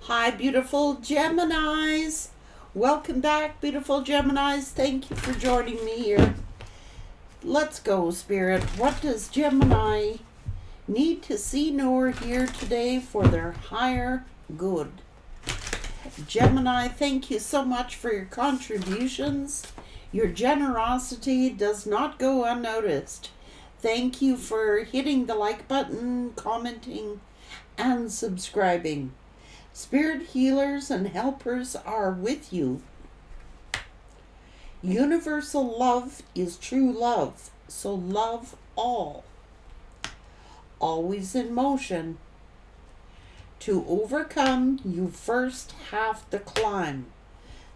Hi, beautiful Geminis. Welcome back, beautiful Geminis. Thank you for joining me here. Let's go, Spirit. What does Gemini need to see, know, or hear today for their higher good? Gemini, thank you so much for your contributions. Your generosity does not go unnoticed. Thank you for hitting the like button, commenting, and subscribing. Spirit healers and helpers are with you. Universal love is true love, so love all. Always in motion. To overcome, you first have to climb.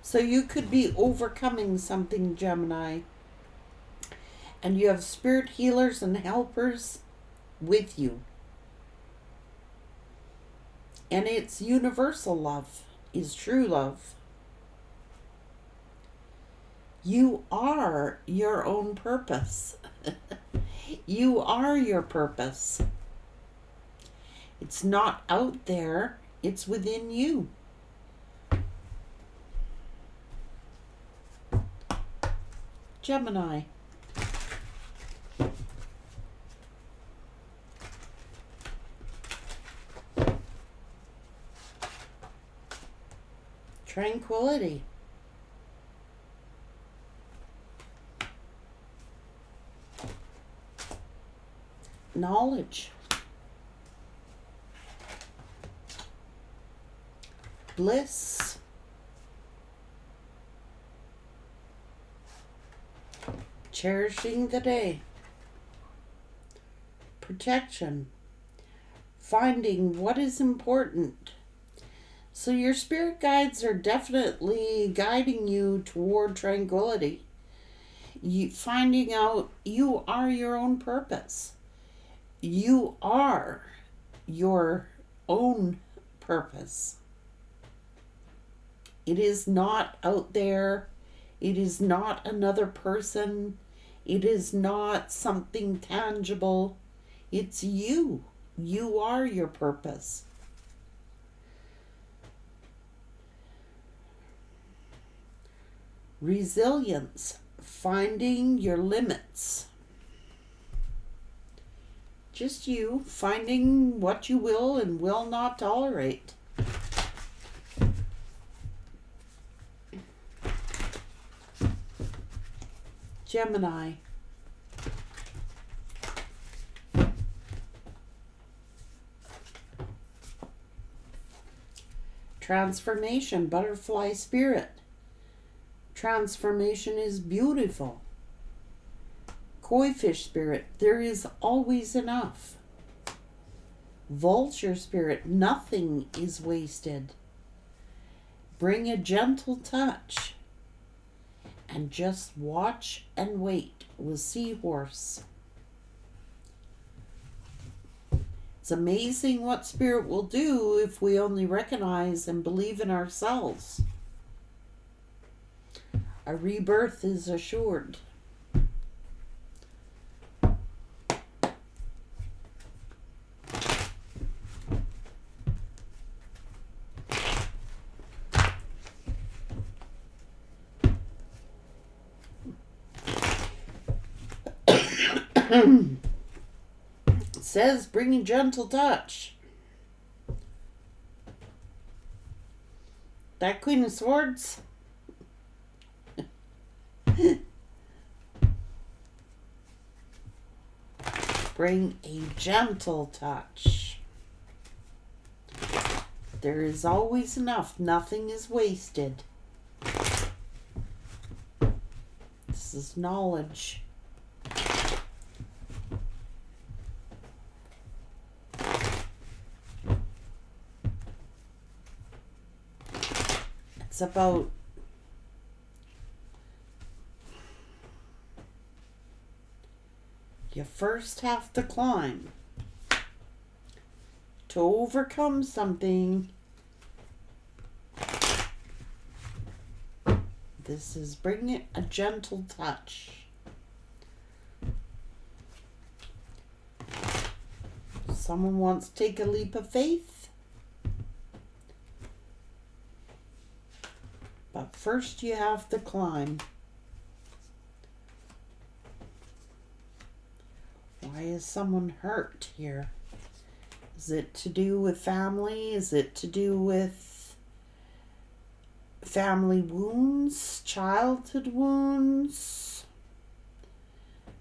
So you could be overcoming something, Gemini. And you have spirit healers and helpers with you. And it's universal love is true love. You are your own purpose. You are your purpose. It's not out there, it's within you. Gemini. Tranquility. Knowledge. Bliss. Cherishing the day. Protection. Finding what is important. So your spirit guides are definitely guiding you toward tranquility. Finding out you are your own purpose. You are your own purpose. It is not out there. It is not another person. It is not something tangible. It's you. You are your purpose. Resilience. Finding your limits. Just you finding what you will and will not tolerate. Gemini. Transformation, butterfly spirit. Transformation is beautiful. Koi fish spirit, there is always enough. Vulture spirit, nothing is wasted. Bring a gentle touch. And just watch and wait with seahorse. It's amazing what spirit will do if we only recognize and believe in ourselves. A rebirth is assured. It says bring a gentle touch. That Queen of Swords. Bring a gentle touch. There is always enough. Nothing is wasted. This is knowledge. It's about you first have to climb to overcome something. This is bringing a gentle touch. Someone wants to take a leap of faith. But first you have to climb. Why is someone hurt here? Is it to do with family? Is it to do with family wounds, childhood wounds?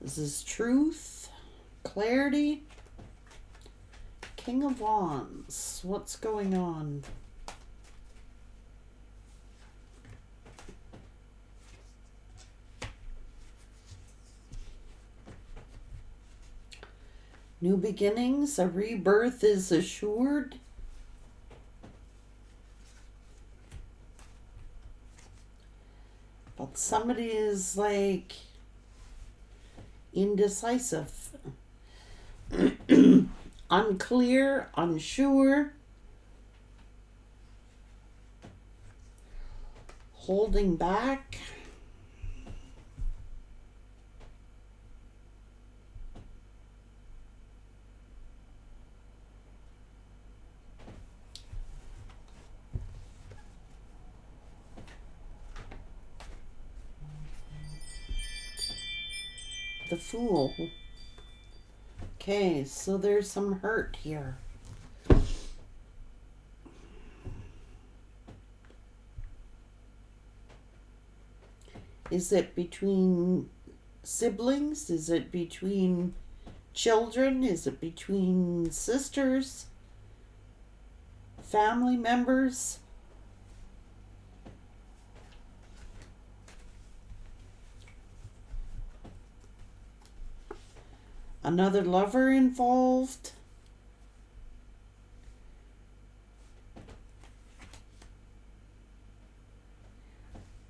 Is this truth, clarity? King of Wands, what's going on? New beginnings, a rebirth is assured. But somebody is like indecisive, unclear, unsure, holding back. The Fool. Okay, so there's some hurt here. Is it between siblings? Is it between children? Is it between sisters? Family members? Another lover involved?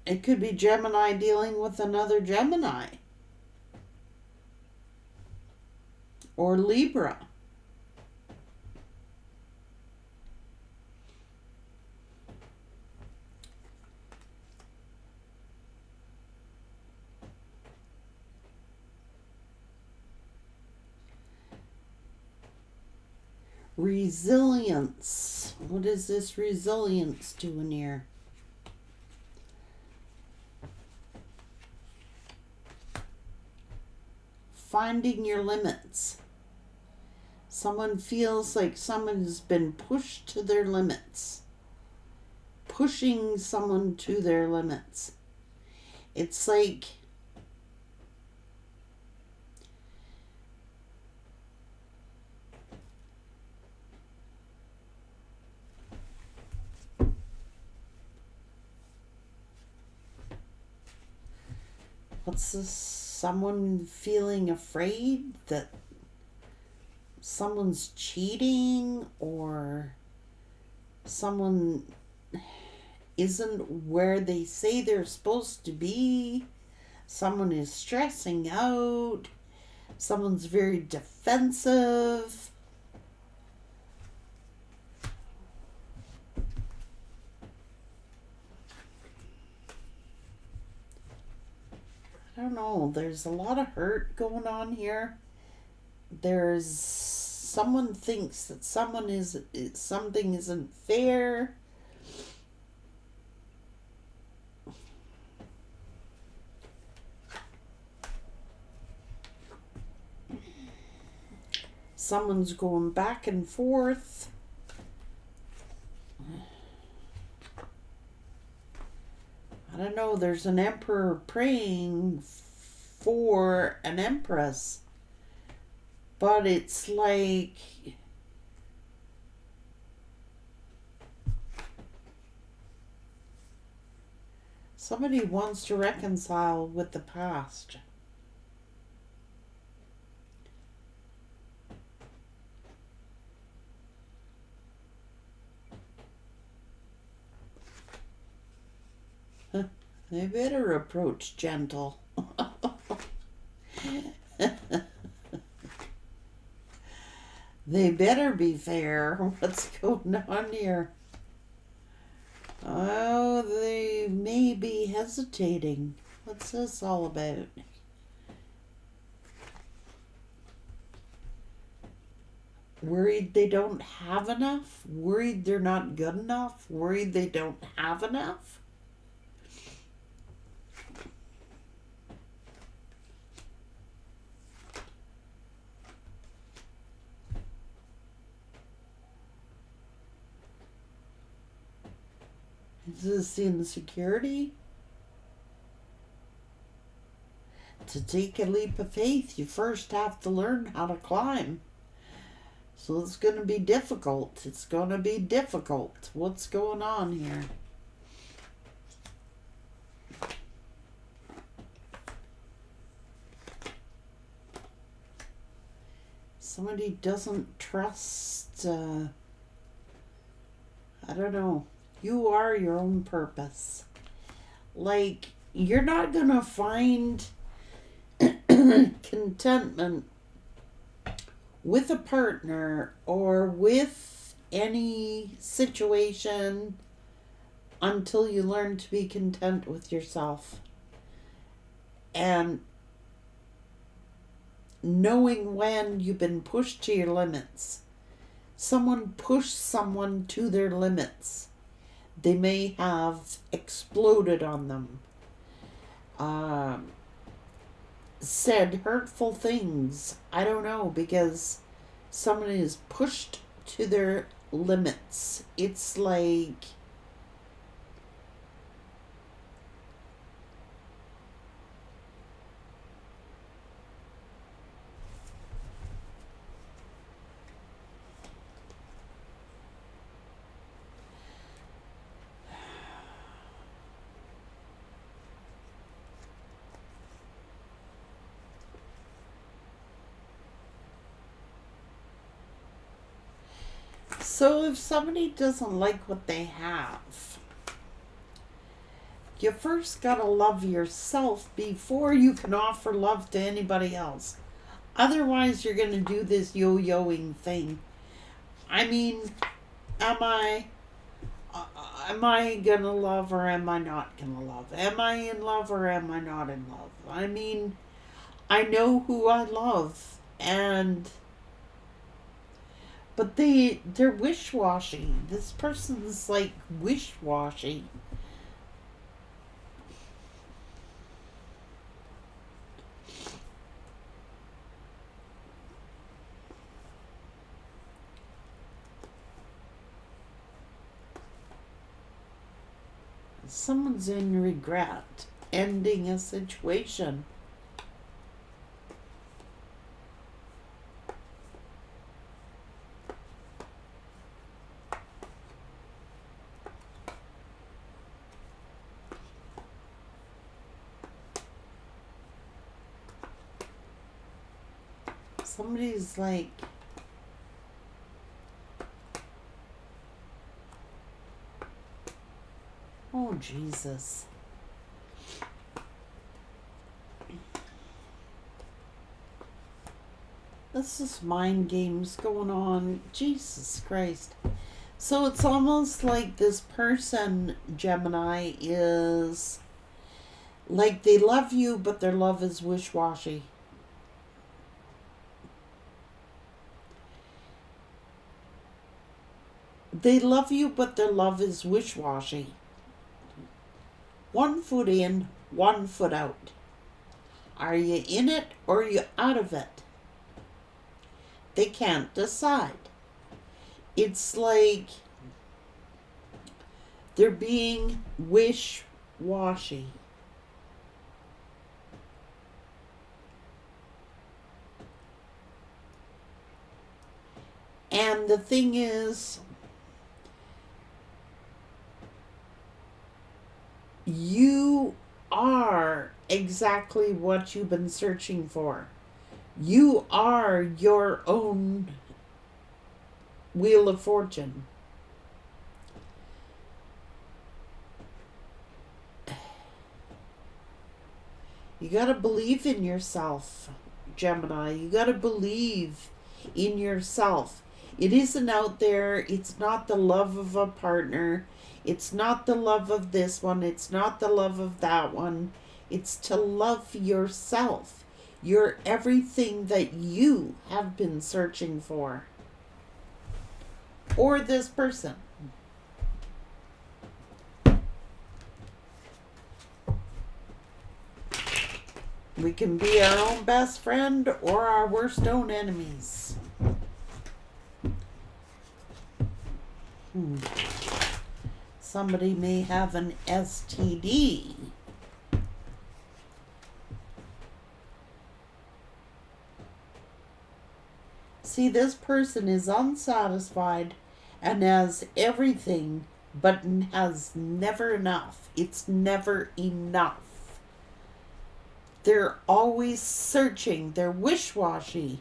It could be Gemini dealing with another Gemini. Or Libra. Resilience. What is this resilience doing here? Finding your limits. Someone feels like someone's been pushed to their limits. Pushing someone to their limits. It's like what's this? Someone feeling afraid that someone's cheating or someone isn't where they say they're supposed to be. Someone is stressing out. Someone's very defensive. I don't know. There's a lot of hurt going on here. There's someone thinks that something isn't fair. Someone's going back and forth. I don't know, there's an emperor praying for an empress. But it's like somebody wants to reconcile with the past. They better approach gentle. They better be fair. What's going on here? Oh, they may be hesitating. What's this all about? Worried they don't have enough? Worried they're not good enough? Worried they don't have enough? Is this insecurity? To take a leap of faith, you first have to learn how to climb. So it's going to be difficult. It's going to be difficult. What's going on here? Somebody doesn't trust, I don't know. You are your own purpose. Like, you're not going to find contentment with a partner or with any situation until you learn to be content with yourself. And knowing when you've been pushed to your limits. Someone pushed someone to their limits. They may have exploded on them. Said hurtful things. I don't know, because someone is pushed to their limits. It's like so if somebody doesn't like what they have, you first gotta love yourself before you can offer love to anybody else. Otherwise, you're gonna do this yo-yoing thing. I mean, am I gonna love or am I not gonna love? Am I in love or am I not in love? I mean, I know who I love, but they're wish-washy. This person's like wish-washy. Someone's in regret, ending a situation. Somebody's like, oh, Jesus. This is mind games going on. Jesus Christ. So it's almost like this person, Gemini, is like they love you, but their love is wish-washy. They love you, but their love is wish-washy. One foot in, one foot out. Are you in it or are you out of it? They can't decide. It's like they're being wish-washy. And the thing is, you are exactly what you've been searching for. You are your own Wheel of Fortune. You gotta believe in yourself, Gemini. You gotta believe in yourself. It isn't out there. It's not the love of a partner. It's not the love of this one. It's not the love of that one. It's to love yourself. You're everything that you have been searching for. Or this person. We can be our own best friend or our worst own enemies. somebody may have an STD. See, this person is unsatisfied and has everything, but has never enough. It's never enough. They're always searching. They're wishy-washy.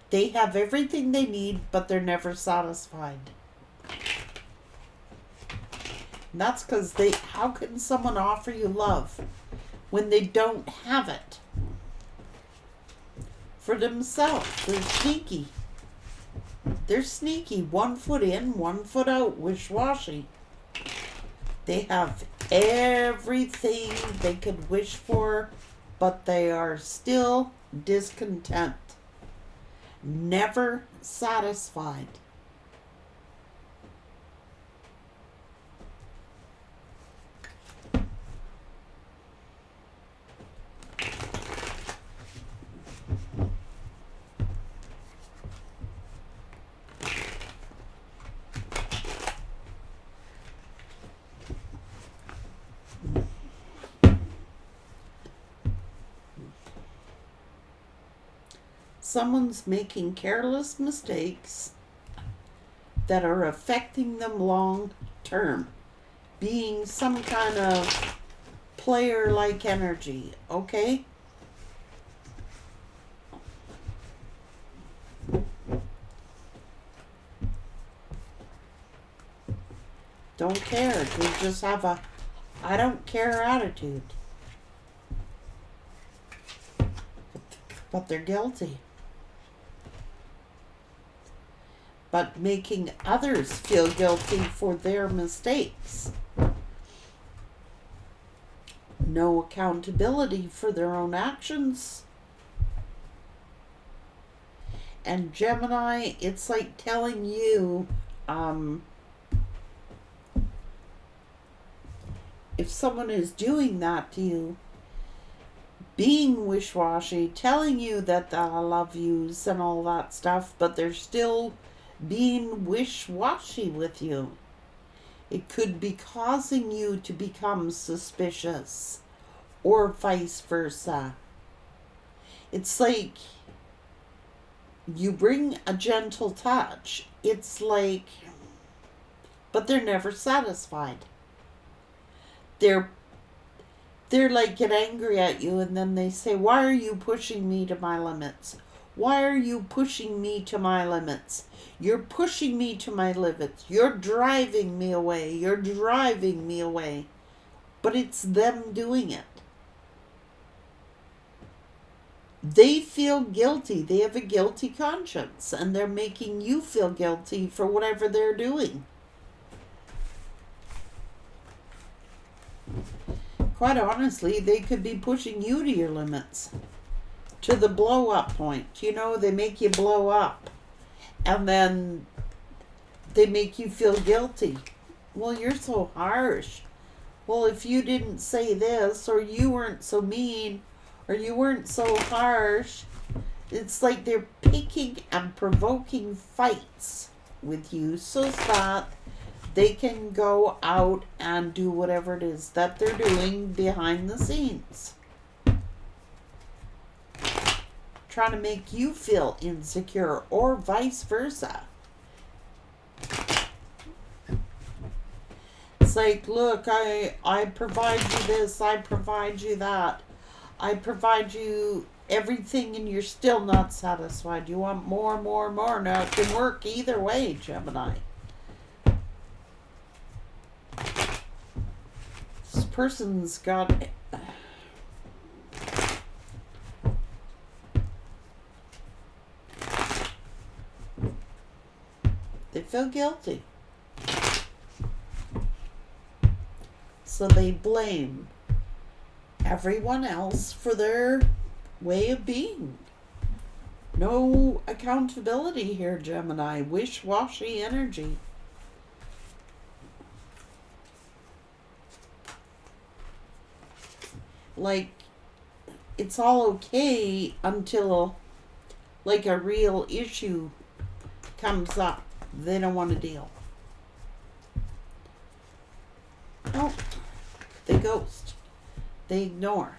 They have everything they need, but they're never satisfied. And that's because how can someone offer you love when they don't have it for themselves? They're sneaky. They're sneaky. 1 foot in, 1 foot out, wishy-washy. They have everything they could wish for, but they are still discontent. Never satisfied. Someone's making careless mistakes that are affecting them long term, being some kind of player-like energy, okay? Don't care. They just have a I don't care attitude. But they're guilty. But making others feel guilty for their mistakes. No accountability for their own actions. And Gemini, it's like telling you, if someone is doing that to you, being wish-washy, telling you that I love yous and all that stuff, but they're still being wish-washy with you. It could be causing you to become suspicious, or vice versa. It's like you bring a gentle touch. It's like, but they're never satisfied. They're like get angry at you, and then they say, why are you pushing me to my limits? Why are you pushing me to my limits? You're pushing me to my limits. You're driving me away. You're driving me away. But it's them doing it. They feel guilty. They have a guilty conscience, and they're making you feel guilty for whatever they're doing. Quite honestly, they could be pushing you to your limits. To the blow up point. You know, they make you blow up. And then they make you feel guilty. Well, you're so harsh. Well, if you didn't say this, or you weren't so mean, or you weren't so harsh, it's like they're picking and provoking fights with you so that they can go out and do whatever it is that they're doing behind the scenes. Trying to make you feel insecure, or vice versa. It's like, look, I provide you this, I provide you that. I provide you everything, and you're still not satisfied. You want more, more, more. Now, it can work either way, Gemini. This person's got... They feel guilty. So they blame everyone else for their way of being. No accountability here, Gemini. Wish-washy energy. Like, it's all okay until, like, a real issue comes up. They don't want to deal. They ghost. They ignore.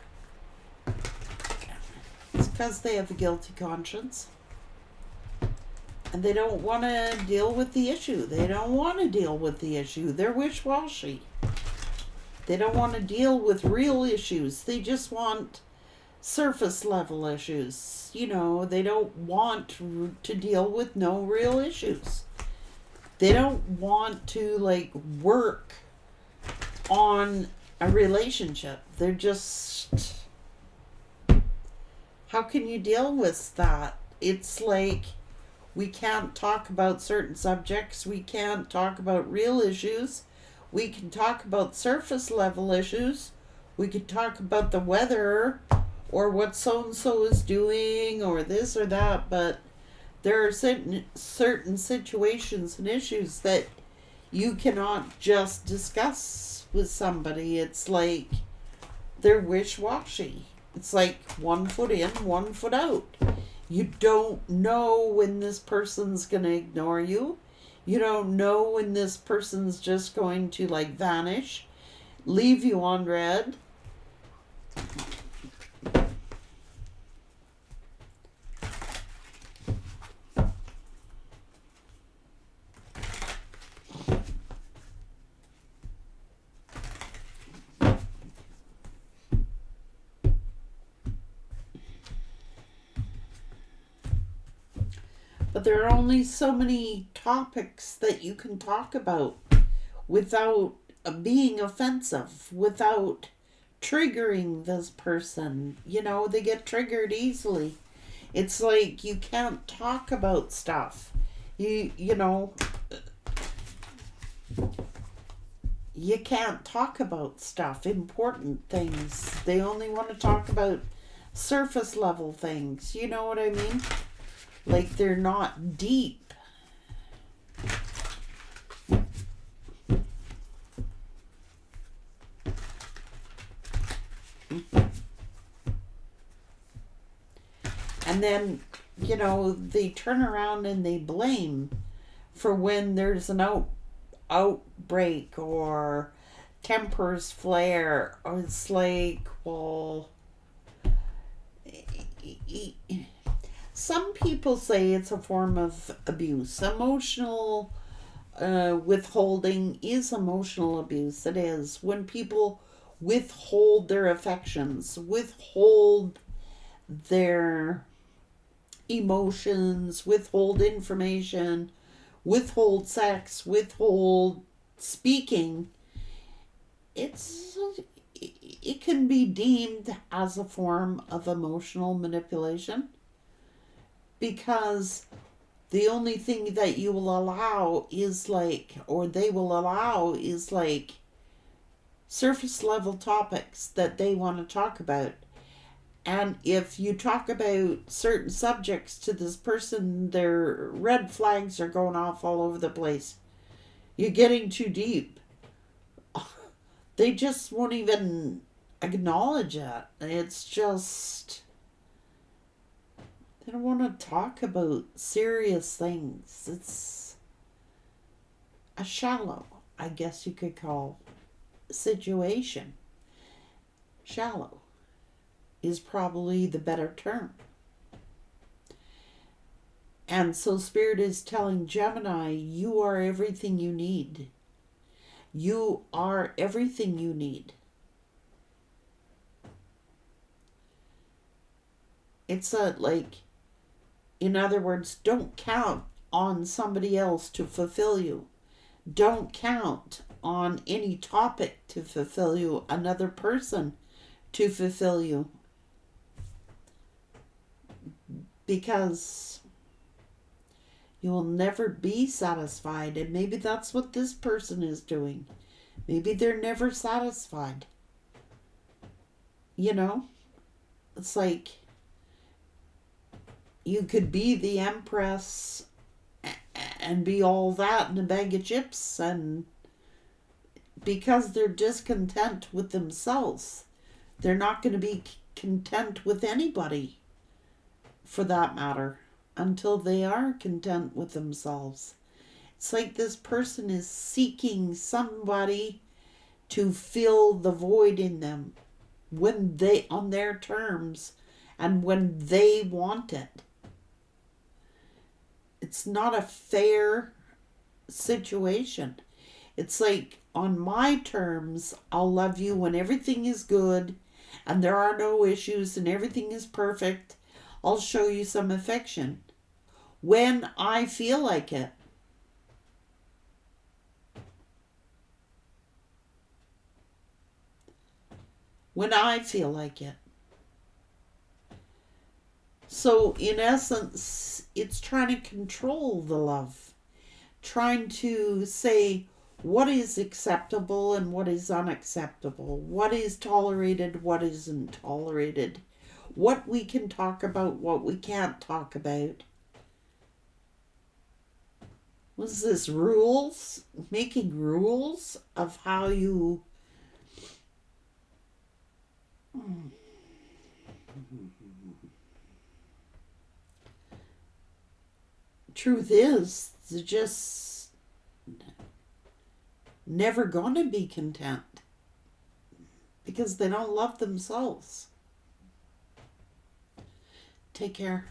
It's because they have a guilty conscience. And they don't want to deal with the issue. They don't want to deal with the issue. They're wishy-washy. They don't want to deal with real issues. They just want surface level issues. You know, they don't want to deal with no real issues. They don't want to, like, work on a relationship. They're just... How can you deal with that? It's like we can't talk about certain subjects. We can't talk about real issues. We can talk about surface level issues. We could talk about the weather or what so-and-so is doing or this or that, but there are certain situations and issues that you cannot just discuss with somebody. It's like they're wish-washy. It's like 1 foot in, 1 foot out. You don't know when this person's going to ignore you. You don't know when this person's just going to, like, vanish, leave you on red. But there are only so many topics that you can talk about without being offensive, without triggering this person. You know, they get triggered easily. It's like you can't talk about stuff. You know, you can't talk about stuff, important things. They only want to talk about surface level things. You know what I mean? Like they're not deep. And then, you know, they turn around and they blame for when there's an outbreak or tempers flare. Or it's like, well... Some people say it's a form of abuse. Emotional withholding is emotional abuse. It is. When people withhold their affections, withhold their emotions, withhold information, withhold sex, withhold speaking, it can be deemed as a form of emotional manipulation. Because the only thing that you will allow is like, or they will allow is like surface level topics that they want to talk about. And if you talk about certain subjects to this person, their red flags are going off all over the place. You're getting too deep. They just won't even acknowledge it. It's just... They don't want to talk about serious things. It's a shallow, I guess you could call, situation. Shallow is probably the better term. And so Spirit is telling Gemini, you are everything you need. You are everything you need. It's in other words, don't count on somebody else to fulfill you. Don't count on any topic to fulfill you, another person to fulfill you. Because you will never be satisfied. And maybe that's what this person is doing. Maybe they're never satisfied. You know? It's like... You could be the empress and be all that in a bag of chips, and because they're discontent with themselves, they're not going to be content with anybody, for that matter, until they are content with themselves. It's like this person is seeking somebody to fill the void in them when they, on their terms, and when they want it. It's not a fair situation. It's like, on my terms, I'll love you when everything is good and there are no issues and everything is perfect. I'll show you some affection when I feel like it. When I feel like it. So, in essence, it's trying to control the love, trying to say what is acceptable and what is unacceptable, what is tolerated, what isn't tolerated, what we can talk about, what we can't talk about. What's this? Rules? Making rules of how you. Truth is, they're just never gonna be content because they don't love themselves. Take care.